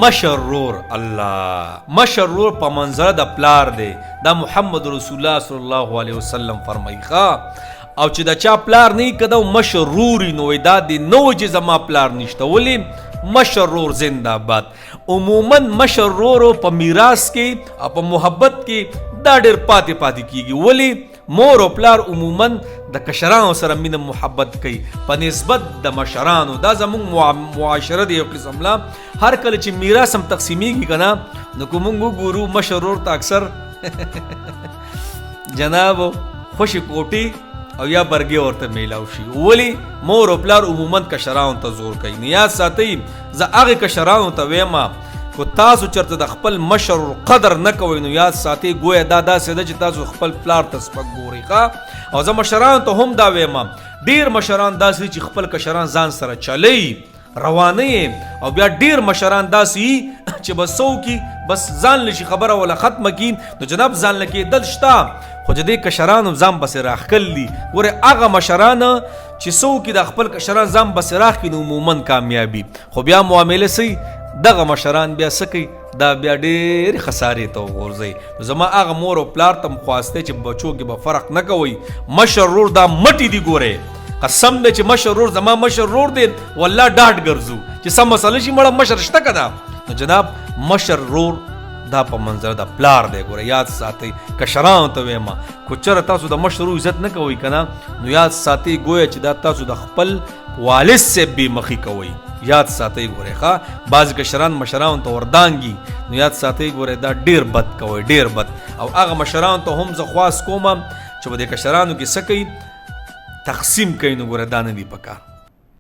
مشرور الله مشرور په منظره د پلار دی دا محمد رسول الله صلی الله علیه وسلم فرمایي او چې د چا پلار نه کده مشروري نو دا دی نو چې زما پلار نشته ولی مشرور زنده باد. عموما مشرور په میراث کې او په محبت کې دا ډېر پاتې کیږي ولی مور او پلار عموما د کشرانو سره مینه محبت کوي په نسبت د مشرانو. دا زموږ معاشره دی یو قسم لا هر کله چې میراث هم تقسیمیږي کنه نو کومنګو ګورو مشرور ته اکثر جناب خوشی کوټي او یا برګي ورته میلاو شي ولی مور او پلار عموما کشرانو ته زور کوي. نیاز ساتي زه هغه کشرانو ته ویما کو تاسو چرته د خپل مشر قدر نه کوئ نو یاد ساتي گویا دا داسې ده چې تاسو خپل پلار ته سپک ګورئ او زه مشرانو ته هم دا ویما ډیر مشران داسې چې خپل کشران ځان سره چلی روانه او بیا ډیر مشران داسې چې بسو کی بس ځان لشي خبره ولا ختمه کی نو جناب ځان لکه دل شتا خو دې کشرانو ځان بس راخکل دي ګوره هغه مشران چې سو کی د خپل کشران ځان بس راخ کی نو عموما کامیابی خو بیا معاملې سي دغه مشران بیا سکی دا بیا ډېر خسارې ته وغورځي. زما هغه مور او پلار ته خواسته چې بچو کې به فرق نه کوي مشرور دا مټی دی ګوره قسم دې چې مشرور زما مشرور دی والله ډاډ ګرځو چې سم مسله شي مړه مشر شته کده نو جناب مشرور دا په منظر د پلار دی ګوره یاد ساتي کشرانو ته ویما کو چر تاسو د مشرو عزت نه کوي کنه نو یاد ساتي گویا چې دا تاسو د خپل والد سے بی مخی کوي یاد ساتي ګوره ښا بعض کشران مشرانو ته وردانګي نو یاد ساتي ګوره دا ډیر بد کوي ډیر بد او هغه مشرانو ته هم زه خواست کوم چې د کشرانو کې سکی تقسیم کوي نو ګوره دا نه دی پکار.